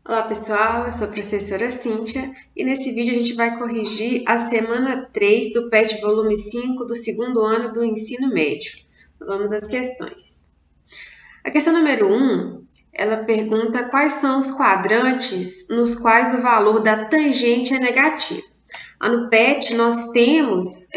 Olá pessoal, eu sou a professora Cíntia e nesse vídeo a gente vai corrigir a semana 3 do PET volume 5 do segundo ano do ensino médio. Vamos às questões. A questão número 1, ela pergunta quais são os quadrantes nos quais o valor da tangente é negativo. Lá no PET nós temos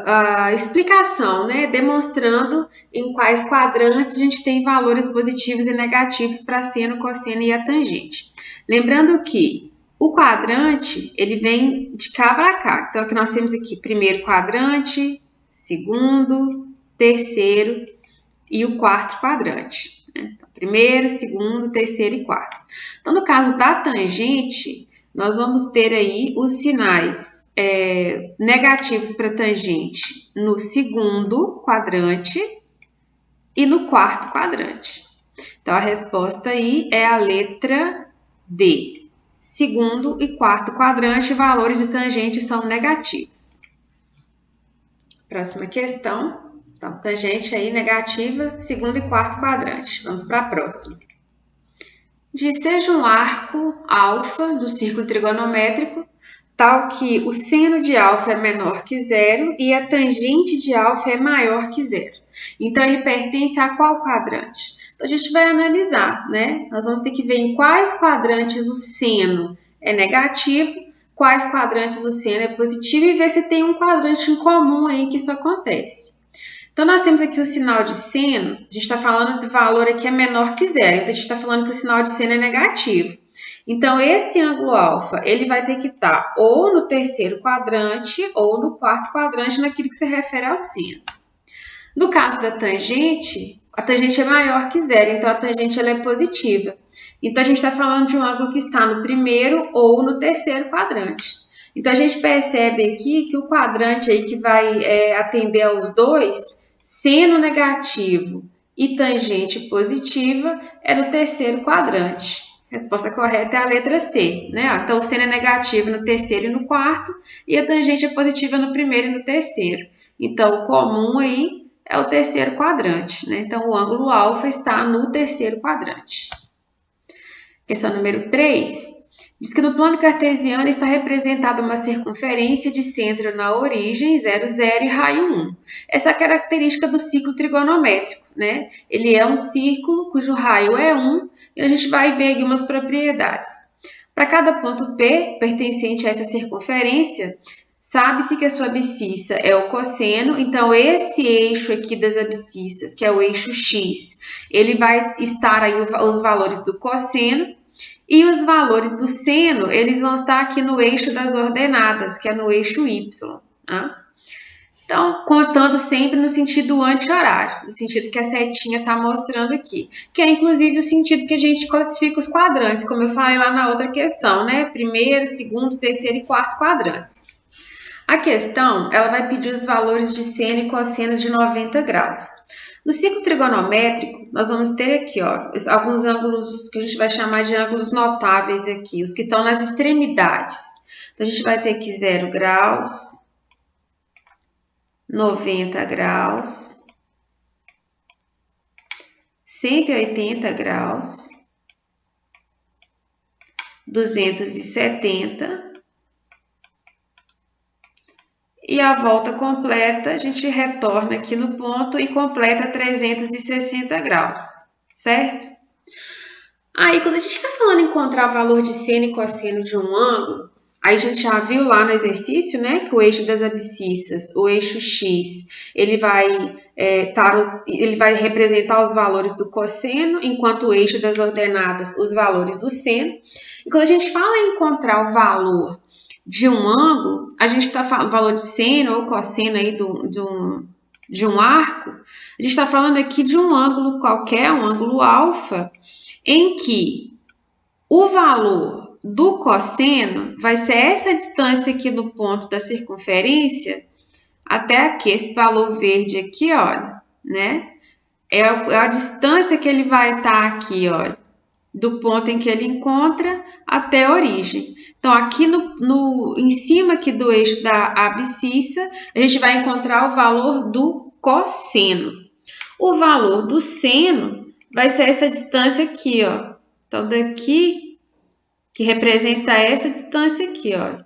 a explicação, né, demonstrando em quais quadrantes a gente tem valores positivos e negativos para a seno, cosseno e a tangente. Lembrando que o quadrante, ele vem de cá para cá. Então, aqui nós temos aqui primeiro quadrante, segundo, terceiro e o quarto quadrante. Né? Então, primeiro, segundo, terceiro e quarto. Então, no caso da tangente, nós vamos ter aí os sinais negativos para tangente no segundo quadrante e no quarto quadrante. Então, a resposta aí é a letra D. Segundo e quarto quadrante, valores de tangente são negativos. Próxima questão. Então, tangente aí negativa, segundo e quarto quadrante. Vamos para a próxima. Diz, seja um arco alfa do círculo trigonométrico tal que o seno de alfa é menor que zero e a tangente de alfa é maior que zero. Então, ele pertence a qual quadrante? Então, a gente vai analisar, né? Nós vamos ter que ver em quais quadrantes o seno é negativo, quais quadrantes o seno é positivo e ver se tem um quadrante em comum aí que isso acontece. Então, nós temos aqui o sinal de seno, a gente está falando de valor aqui é menor que zero, então a gente está falando que o sinal de seno é negativo. Então, esse ângulo alfa, ele vai ter que estar ou no terceiro quadrante ou no quarto quadrante naquilo que se refere ao seno. No caso da tangente, a tangente é maior que zero, então a tangente ela é positiva. Então, a gente está falando de um ângulo que está no primeiro ou no terceiro quadrante. Então, a gente percebe aqui que o quadrante aí que vai atender aos dois, seno negativo e tangente positiva, é no terceiro quadrante. A resposta correta é a letra C, né? Então, o seno é negativo no terceiro e no quarto, e a tangente é positiva no primeiro e no terceiro. Então, o comum aí é o terceiro quadrante, né? Então, o ângulo alfa está no terceiro quadrante. Questão número 3. Diz que no plano cartesiano está representada uma circunferência de centro na origem, 0, 0 e raio 1. Essa é a característica do ciclo trigonométrico, né? Ele é um círculo cujo raio é 1 e a gente vai ver algumas propriedades. Para cada ponto P pertencente a essa circunferência, sabe-se que a sua abscissa é o cosseno, então esse eixo aqui das abscissas, que é o eixo X, ele vai estar aí os valores do cosseno, e os valores do seno, eles vão estar aqui no eixo das ordenadas, que é no eixo Y. Tá? Então, contando sempre no sentido anti-horário, no sentido que a setinha está mostrando aqui, que é inclusive o sentido que a gente classifica os quadrantes, como eu falei lá na outra questão, né? Primeiro, segundo, terceiro e quarto quadrantes. A questão, ela vai pedir os valores de seno e cosseno de 90 graus. No ciclo trigonométrico, nós vamos ter aqui, ó, alguns ângulos que a gente vai chamar de ângulos notáveis aqui, os que estão nas extremidades. Então, a gente vai ter aqui 0 graus, 90 graus, 180 graus, 270. E a volta completa, a gente retorna aqui no ponto e completa 360 graus, certo? Aí, quando a gente está falando em encontrar o valor de seno e cosseno de um ângulo, aí a gente já viu lá no exercício, né, que o eixo das abscissas, o eixo X, ele vai representar os valores do cosseno, enquanto o eixo das ordenadas, os valores do seno. E quando a gente fala em encontrar o valor de um ângulo, a gente está falando valor de seno ou cosseno aí de um arco, a gente está falando aqui de um ângulo qualquer, um ângulo alfa, em que o valor do cosseno vai ser essa distância aqui do ponto da circunferência até aqui, esse valor verde aqui, olha, né? É a distância que ele vai estar aqui, olha, do ponto em que ele encontra até a origem. Então, aqui em cima aqui do eixo da abscissa, a gente vai encontrar o valor do cosseno. O valor do seno vai ser essa distância aqui, ó, Então, daqui, que representa essa distância aqui, ó.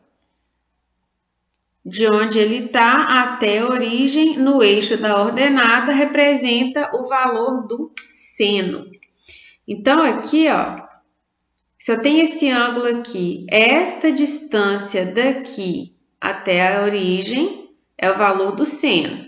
De onde ele está até a origem, no eixo da ordenada, representa o valor do seno. Então, aqui, ó, se eu tenho esse ângulo aqui, esta distância daqui até a origem é o valor do seno.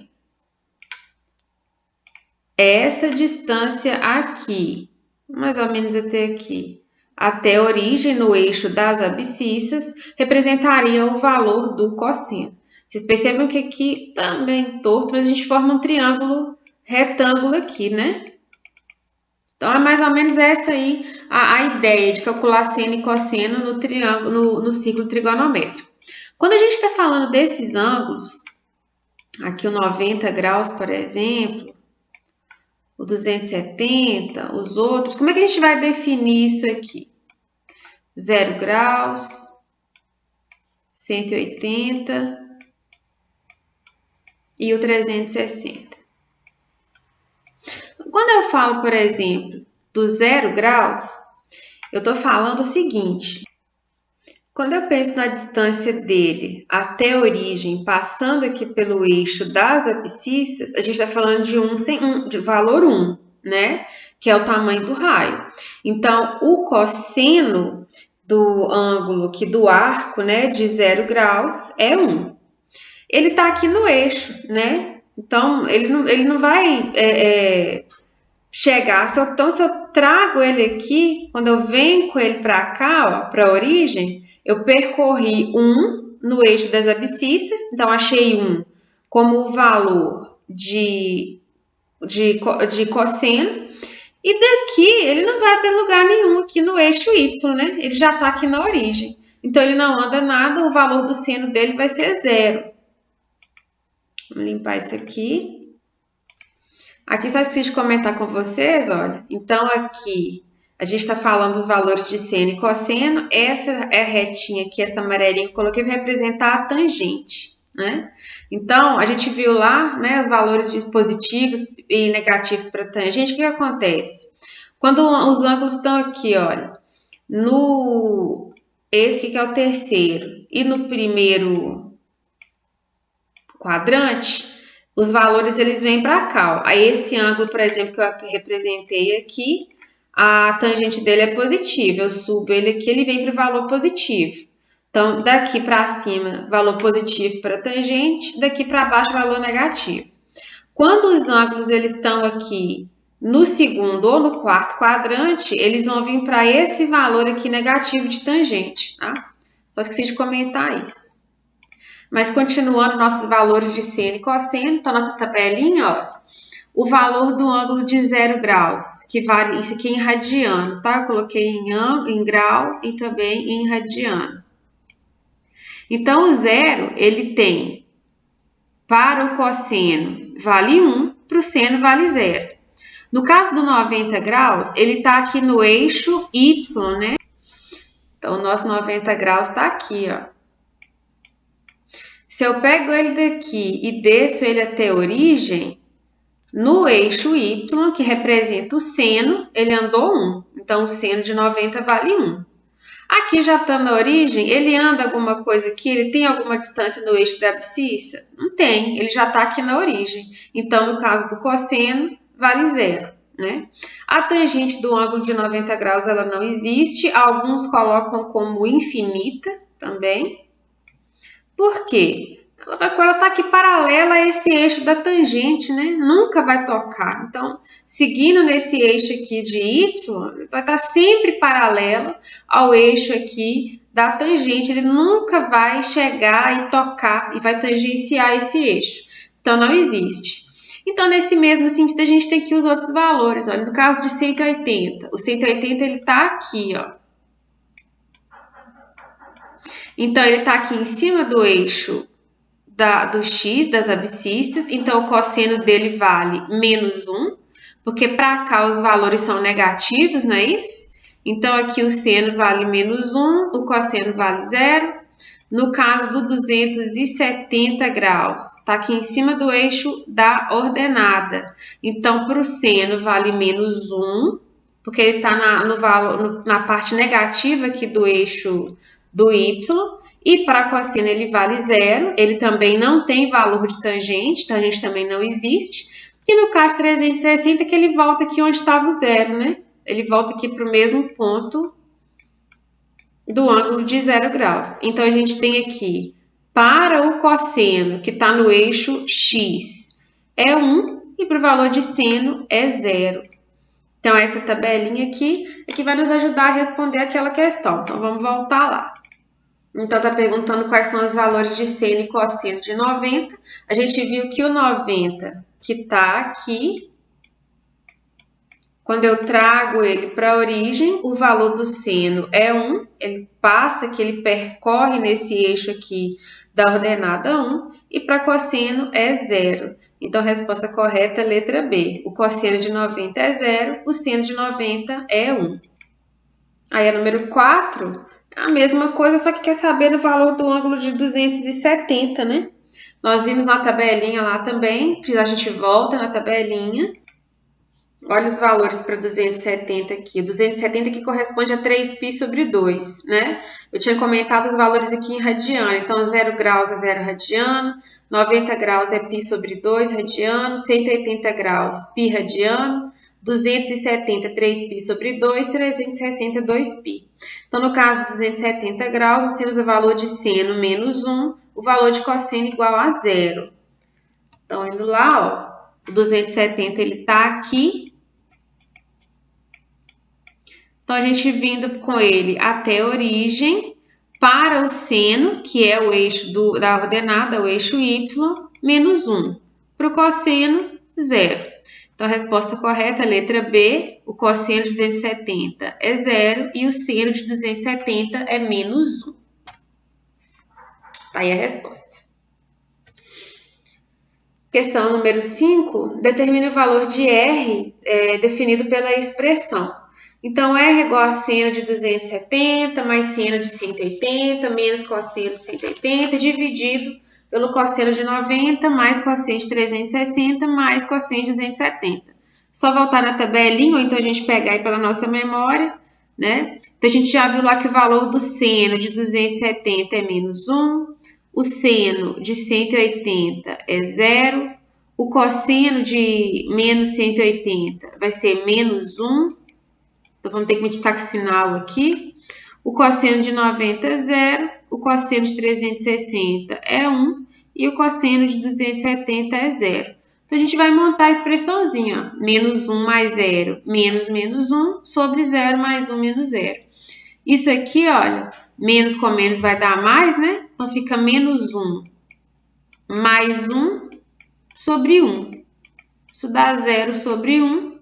Essa distância aqui, mais ou menos até aqui, até a origem no eixo das abscissas, representaria o valor do cosseno. Vocês percebem que aqui também torto, mas a gente forma um triângulo retângulo aqui, né? Então, é mais ou menos essa aí a ideia de calcular seno e cosseno no triângulo, no círculo trigonométrico. Quando a gente está falando desses ângulos, aqui o 90 graus, por exemplo, o 270, os outros, como é que a gente vai definir isso aqui? 0 graus, 180 e o 360. Quando eu falo, por exemplo, do 0 graus, eu estou falando o seguinte. Quando eu penso na distância dele até a origem, passando aqui pelo eixo das abscissas, a gente está falando de valor 1, né? Que é o tamanho do raio. Então, o cosseno do ângulo aqui do arco, né, de 0 graus, é 1. Ele está aqui no eixo, né? Então, ele não vai chegar. Se eu trago ele aqui, quando eu venho com ele para cá, para a origem, eu percorri 1 no eixo das abscissas, então achei 1 como o valor de cosseno, e daqui ele não vai para lugar nenhum aqui no eixo Y, né? Ele já está aqui na origem, então ele não anda nada, o valor do seno dele vai ser 0. Vamos limpar isso aqui. Aqui só esqueci de comentar com vocês, olha, então aqui a gente está falando dos valores de seno e cosseno. Essa é a retinha aqui, essa amarelinha que eu coloquei, vai representar a tangente, né? Então, a gente viu lá, né, os valores de positivos e negativos para tangente. O que acontece? Quando os ângulos estão aqui, olha, esse que é o terceiro e no primeiro quadrante, os valores eles vêm para cá, ó. Aí esse ângulo, por exemplo, que eu representei aqui, a tangente dele é positiva, eu subo ele aqui, ele vem para o valor positivo. Então, daqui para cima, valor positivo para a tangente, daqui para baixo, valor negativo. Quando os ângulos eles estão aqui no segundo ou no quarto quadrante, eles vão vir para esse valor aqui negativo de tangente, tá? Só esqueci de comentar isso. Mas continuando nossos valores de seno e cosseno, então nossa tabelinha, ó. O valor do ângulo de 0 graus, que vale, isso aqui em radiano, tá? Eu coloquei em grau e também em radiano. Então, o 0, ele tem, para o cosseno, vale 1, para o seno, vale 0. No caso do 90 graus, ele está aqui no eixo Y, né? Então, o nosso 90 graus está aqui, ó. Se eu pego ele daqui e desço ele até a origem, no eixo Y, que representa o seno, ele andou 1. Então, o seno de 90 vale 1. Aqui, já está na origem, ele anda alguma coisa aqui? Ele tem alguma distância no eixo da abscissa? Não tem, ele já está aqui na origem. Então, no caso do cosseno, vale 0, né? A tangente do ângulo de 90 graus, ela não existe. Alguns colocam como infinita também. Por quê? Ela está aqui paralela a esse eixo da tangente, né? Nunca vai tocar. Então, seguindo nesse eixo aqui de Y, vai estar sempre paralelo ao eixo aqui da tangente. Ele nunca vai chegar e tocar e vai tangenciar esse eixo. Então, não existe. Então, nesse mesmo sentido, a gente tem aqui os outros valores. Olha, no caso de 180, o 180 ele está aqui, ó. Então, ele está aqui em cima do eixo do x, das abscissas, então o cosseno dele vale menos 1, porque para cá os valores são negativos, não é isso? Então, aqui o seno vale menos 1, o cosseno vale 0. No caso do 270 graus, está aqui em cima do eixo da ordenada. Então, para o seno vale menos 1 porque ele está na parte negativa aqui do eixo do y, e para cosseno ele vale 0, ele também não tem valor de tangente também não existe, e no caso de 360 que ele volta aqui onde estava o 0, né? Ele volta aqui para o mesmo ponto do ângulo de 0 graus. Então, a gente tem aqui, para o cosseno, que está no eixo x, é 1, e para o valor de seno é 0. Então, essa tabelinha aqui é que vai nos ajudar a responder aquela questão. Então, vamos voltar lá. Então, está perguntando quais são os valores de seno e cosseno de 90. A gente viu que o 90, que está aqui, quando eu trago ele para a origem, o valor do seno é 1, ele passa aqui, ele percorre nesse eixo aqui da ordenada 1, e para cosseno é 0. Então, a resposta correta é a letra B. O cosseno de 90 é 0, o seno de 90 é 1. Aí, a número 4, a mesma coisa, só que quer saber o valor do ângulo de 270, né? Nós vimos na tabelinha lá também, a gente volta na tabelinha. Olha os valores para 270 aqui. 270 que corresponde a 3π sobre 2, né? Eu tinha comentado os valores aqui em radiano. Então, 0 graus é 0 radiano, 90 graus é π sobre 2 radiano, 180 graus π radiano, 270 3π sobre 2, 360 2π. Então, no caso de 270 graus, nós temos o valor de seno menos 1, o valor de cosseno igual a 0. Então, indo lá, ó, o 270 ele está aqui. Então, a gente vindo com ele até a origem, para o seno, que é o eixo da ordenada, o eixo y, menos 1. Para o cosseno, 0. Então, a resposta correta é a letra B, o cosseno de 270 é 0 e o seno de 270 é menos 1. Tá aí a resposta. Questão número 5, determine o valor de R definido pela expressão. Então, R é igual a seno de 270 mais seno de 180 menos cosseno de 180 dividido pelo cosseno de 90 mais cosseno de 360 mais cosseno de 270. Só voltar na tabelinha ou então a gente pegar aí pela nossa memória, né? Então, a gente já viu lá que o valor do seno de 270 é menos 1, o seno de 180 é 0, o cosseno de menos 180 vai ser menos 1, então vamos ter que multiplicar com sinal aqui. O cosseno de 90 é 0, o cosseno de 360 é 1 e o cosseno de 270 é 0. Então, a gente vai montar a expressãozinha, ó, menos 1 mais 0, menos 1, sobre 0 mais 1 menos 0. Isso aqui, olha, menos com menos vai dar mais, né? Então, fica menos 1 mais 1 sobre 1. Isso dá 0 sobre 1,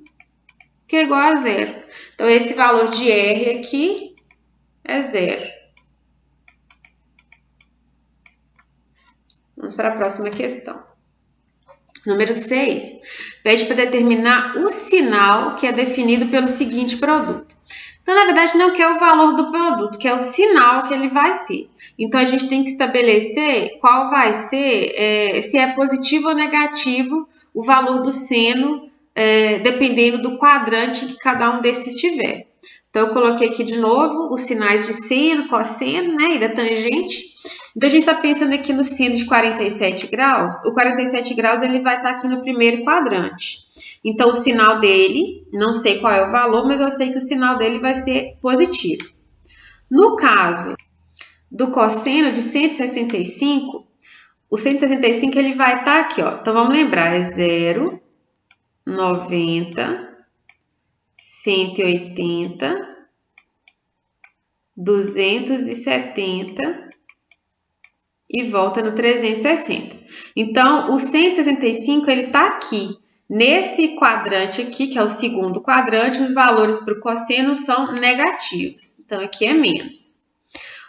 que é igual a 0. Então, esse valor de R aqui é 0. Vamos para a próxima questão. Número 6, pede para determinar o sinal que é definido pelo seguinte produto. Então, na verdade, não quer o valor do produto, que é o sinal que ele vai ter. Então, a gente tem que estabelecer qual vai ser, se é positivo ou negativo, o valor do seno, dependendo do quadrante que cada um desses tiver. Então, eu coloquei aqui de novo os sinais de seno, cosseno, né, e da tangente. Então, a gente está pensando aqui no seno de 47 graus. O 47 graus ele vai estar aqui no primeiro quadrante. Então, o sinal dele, não sei qual é o valor, mas eu sei que o sinal dele vai ser positivo. No caso do cosseno de 165, o 165 ele vai estar aqui, ó. Então, vamos lembrar, é 0, 90, 180, 270 e volta no 360. Então, o 165 ele está aqui. Nesse quadrante aqui, que é o segundo quadrante, os valores para o cosseno são negativos. Então, aqui é menos.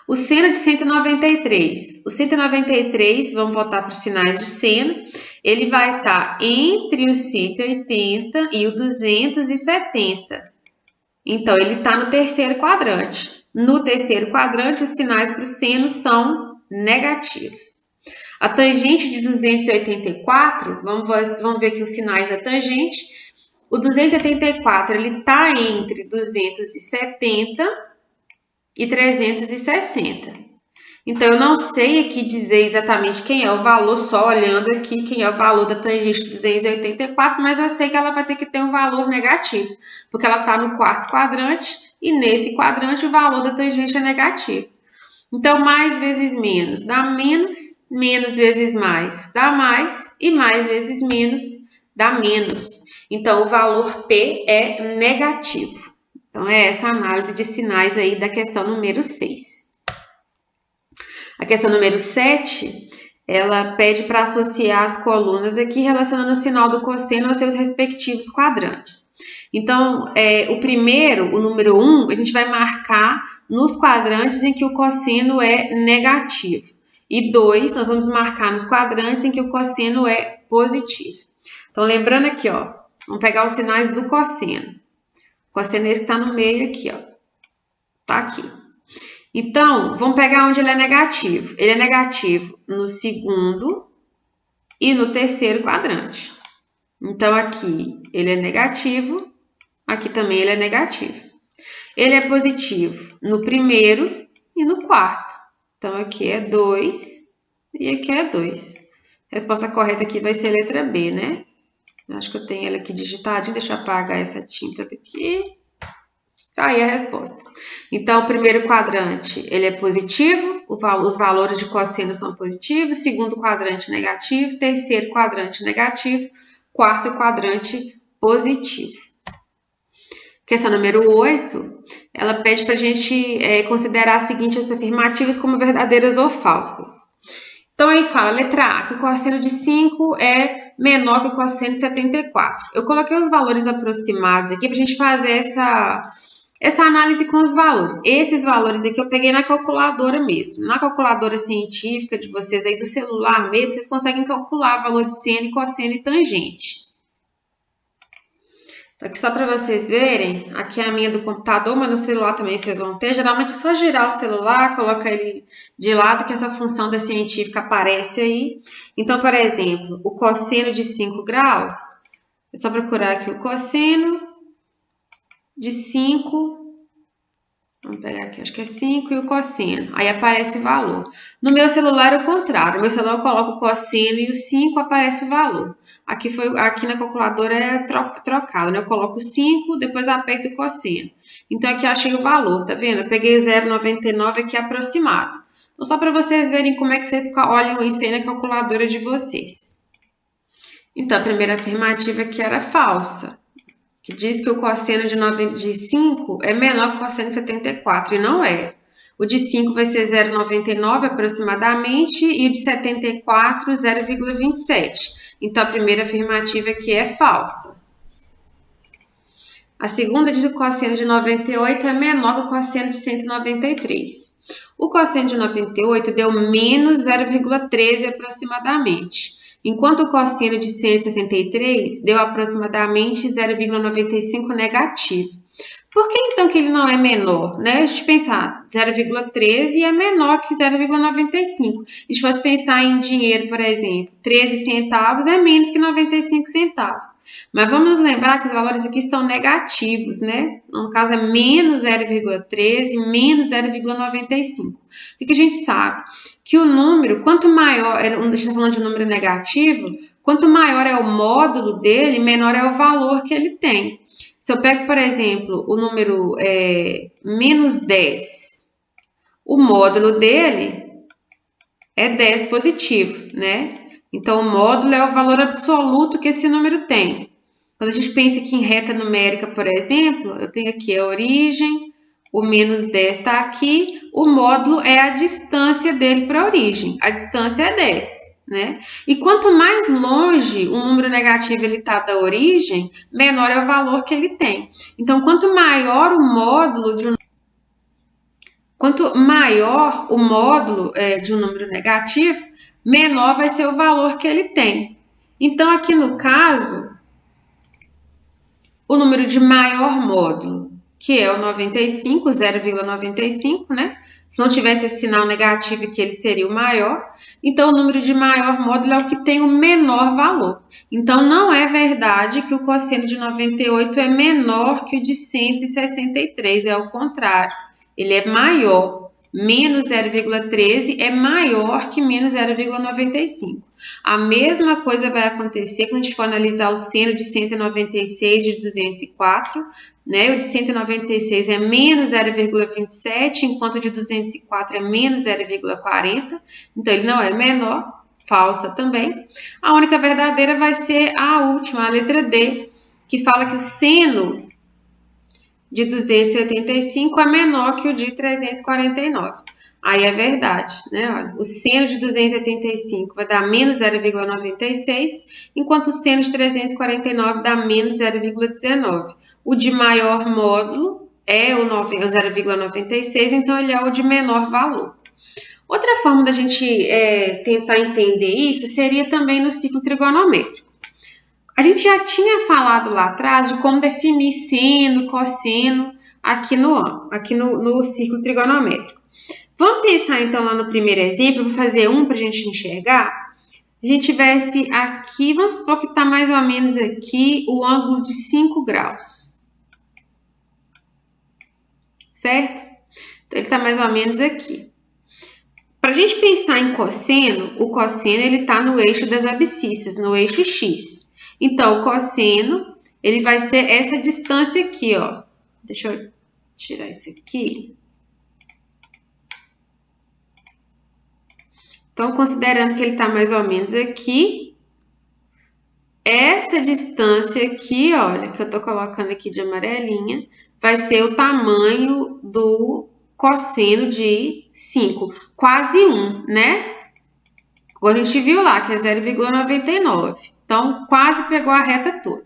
O seno de 193. O 193, vamos voltar para os sinais de seno, ele vai estar entre o 180 e o 270. Então, ele está no terceiro quadrante. No terceiro quadrante, os sinais para o seno são negativos. A tangente de 284, vamos ver aqui os sinais da tangente. o 284 ele está entre 270 e 360. Então, eu não sei aqui dizer exatamente quem é o valor, só olhando aqui quem é o valor da tangente de 284, mas eu sei que ela vai ter que ter um valor negativo, porque ela está no quarto quadrante e nesse quadrante o valor da tangente é negativo. Então, mais vezes menos dá menos, menos vezes mais dá mais e mais vezes menos dá menos. Então, o valor P é negativo. Então, é essa análise de sinais aí da questão número 6. A questão número 7, ela pede para associar as colunas aqui relacionando o sinal do cosseno aos seus respectivos quadrantes. Então, o primeiro, o número 1, a gente vai marcar nos quadrantes em que o cosseno é negativo. E 2, nós vamos marcar nos quadrantes em que o cosseno é positivo. Então, lembrando aqui, ó, vamos pegar os sinais do cosseno. O cosseno é esse que está no meio aqui, ó. Tá aqui. Então, vamos pegar onde ele é negativo. Ele é negativo no segundo e no terceiro quadrante. Então, aqui ele é negativo, aqui também ele é negativo. Ele é positivo no primeiro e no quarto. Então, aqui é 2 e aqui é 2. A resposta correta aqui vai ser a letra B, né? Acho que eu tenho ela aqui digitadinha. Deixa eu apagar essa tinta daqui. Tá aí a resposta. Então, o primeiro quadrante, ele é positivo, os valores de cosseno são positivos, segundo quadrante negativo, terceiro quadrante negativo, quarto quadrante positivo. Questão número 8, ela pede para a gente considerar as seguintes afirmativas como verdadeiras ou falsas. Então, aí fala, letra A, que o cosseno de 5 é menor que o cosseno de 74. Eu coloquei os valores aproximados aqui para a gente fazer essa análise com os valores. Esses valores aqui eu peguei na calculadora mesmo. Na calculadora científica de vocês aí do celular mesmo, vocês conseguem calcular valor de seno, cosseno e tangente. Então, aqui só para vocês verem, aqui é a minha do computador, mas no celular também vocês vão ter. Geralmente é só girar o celular, colocar ele de lado, que essa função da científica aparece aí. Então, por exemplo, o cosseno de 5 graus, é só procurar aqui o cosseno de 5, vamos pegar aqui, acho que é 5 e o cosseno, aí aparece o valor. No meu celular é o contrário, no meu celular eu coloco o cosseno e o 5 aparece o valor. Aqui na calculadora é trocado, né? Eu coloco 5, depois aperto o cosseno. Então aqui eu achei o valor, tá vendo? Eu peguei 0,99 aqui aproximado. Então só para vocês verem como é que vocês olham isso aí na calculadora de vocês. Então a primeira afirmativa aqui era falsa, que diz que o cosseno de 5 é menor que o cosseno de 74, e não é. O de 5 vai ser 0,99 aproximadamente, e o de 74, 0,27. Então, a primeira afirmativa aqui é falsa. A segunda diz que o cosseno de 98 é menor que o cosseno de 193. O cosseno de 98 deu menos 0,13 aproximadamente, enquanto o cosseno de 163 deu aproximadamente 0,95 negativo. Por que então que ele não é menor, né? A gente pensar 0,13 é menor que 0,95. A gente fosse pensar em dinheiro, por exemplo, 13 centavos é menos que 95 centavos. Mas vamos nos lembrar que os valores aqui estão negativos, né? No caso é menos 0,13, menos 0,95. O que a gente sabe? Que o número, quanto maior, a gente está falando de um número negativo, quanto maior é o módulo dele, menor é o valor que ele tem. Se eu pego, por exemplo, o número menos 10, o módulo dele é 10 positivo, né? Então, o módulo é o valor absoluto que esse número tem. Quando a gente pensa aqui em reta numérica, por exemplo, eu tenho aqui a origem, o menos 10 está aqui, o módulo é a distância dele para a origem. A distância é 10. Né? E quanto mais longe o número negativo está da origem, menor é o valor que ele tem. Então, quanto maior o módulo de um número negativo, menor vai ser o valor que ele tem. Então, aqui no caso, o número de maior módulo, que é o 95, 0,95, né? Se não tivesse esse sinal negativo aqui, ele seria o maior. Então, o número de maior módulo é o que tem o menor valor. Então, não é verdade que o cosseno de 98 é menor que o de 163, é o contrário. Ele é maior. Menos 0,13 é maior que menos 0,95. A mesma coisa vai acontecer quando a gente for analisar o seno de 196 de 204, né? O de 196 é menos 0,27, enquanto o de 204 é menos 0,40. Então, ele não é menor, falsa também. A única verdadeira vai ser a última, a letra D, que fala que o seno de 285 é menor que o de 349. Aí é verdade, né? Olha, o seno de 285 vai dar menos 0,96, enquanto o seno de 349 dá menos 0,19. O de maior módulo é o 0,96, então ele é o de menor valor. Outra forma da gente tentar entender isso seria também no ciclo trigonométrico. A gente já tinha falado lá atrás de como definir seno, cosseno aqui no círculo trigonométrico. Vamos pensar então lá no primeiro exemplo, vou fazer um para a gente enxergar. A gente tivesse aqui, vamos supor que está mais ou menos aqui o ângulo de 5 graus. Certo? Então, ele está mais ou menos aqui. Para a gente pensar em cosseno, o cosseno ele está no eixo das abscissas, no eixo X. Então, o cosseno, ele vai ser essa distância aqui, ó. Deixa eu tirar isso aqui. Então, considerando que ele está mais ou menos aqui, essa distância aqui, olha, que eu estou colocando aqui de amarelinha, vai ser o tamanho do cosseno de 5, quase 1, né? Como a gente viu lá, que é 0,99. Então, quase pegou a reta toda.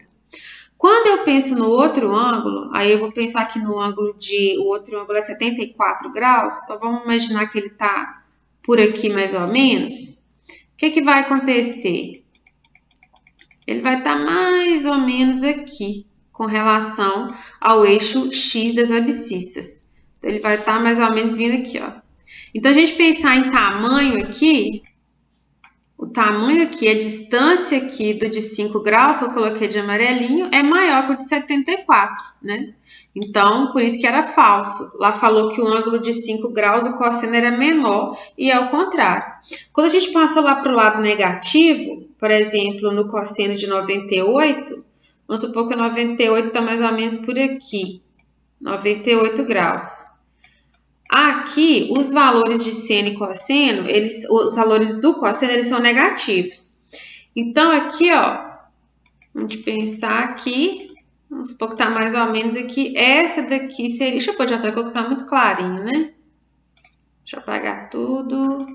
Quando eu penso no outro ângulo, aí eu vou pensar aqui no ângulo o outro ângulo é 74 graus, então vamos imaginar que ele está por aqui mais ou menos. O que vai acontecer? Ele vai estar mais ou menos aqui, com relação ao eixo X das abscissas. Então, ele vai estar mais ou menos vindo aqui, ó. Então, a gente pensar em tamanho aqui, o tamanho aqui, a distância aqui do de 5 graus, que eu coloquei de amarelinho, é maior que o de 74, né? Então, por isso que era falso. Lá falou que o ângulo de 5 graus, o cosseno era menor, e é o contrário. Quando a gente passa lá para o lado negativo, por exemplo, no cosseno de 98, vamos supor que o 98 está mais ou menos por aqui, 98 graus. Aqui, os valores de seno e cosseno, os valores do cosseno, eles são negativos. Então, aqui, ó, vamos pensar aqui, vamos supor que está mais ou menos aqui, essa daqui seria, deixa eu pôr de outra cor que está muito clarinho, né? Deixa eu apagar tudo.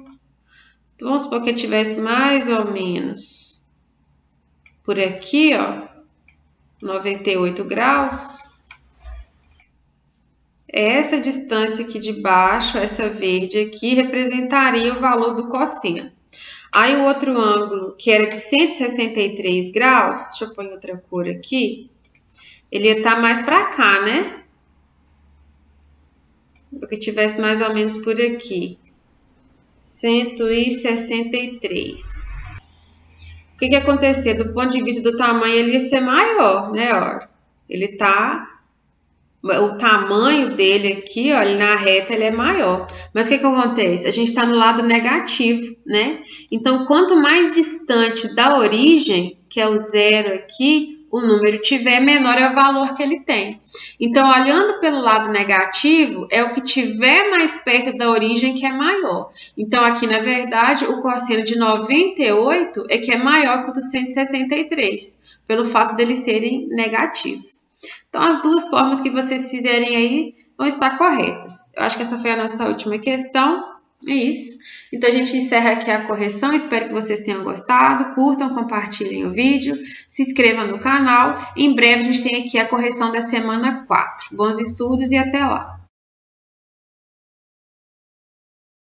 Então, vamos supor que eu tivesse mais ou menos por aqui, ó, 98 graus. Essa distância aqui de baixo, essa verde aqui, representaria o valor do cosseno. Aí o outro ângulo, que era de 163 graus, deixa eu pôr em outra cor aqui, ele ia estar mais para cá, né? Porque tivesse mais ou menos por aqui. 163. O que ia acontecer? Do ponto de vista do tamanho, ele ia ser maior, né? Ó, ele tá... O tamanho dele aqui, ó, na reta, ele é maior. Mas o que acontece? A gente está no lado negativo, né? Então, quanto mais distante da origem, que é o zero aqui, o número tiver, menor é o valor que ele tem. Então, olhando pelo lado negativo, é o que tiver mais perto da origem que é maior. Então, aqui, na verdade, o cosseno de 98 é que é maior que o do 163, pelo fato deles serem negativos. Então, as duas formas que vocês fizerem aí vão estar corretas. Eu acho que essa foi a nossa última questão. É isso. Então, a gente encerra aqui a correção. Espero que vocês tenham gostado. Curtam, compartilhem o vídeo. Se inscrevam no canal. Em breve, a gente tem aqui a correção da semana 4. Bons estudos e até lá!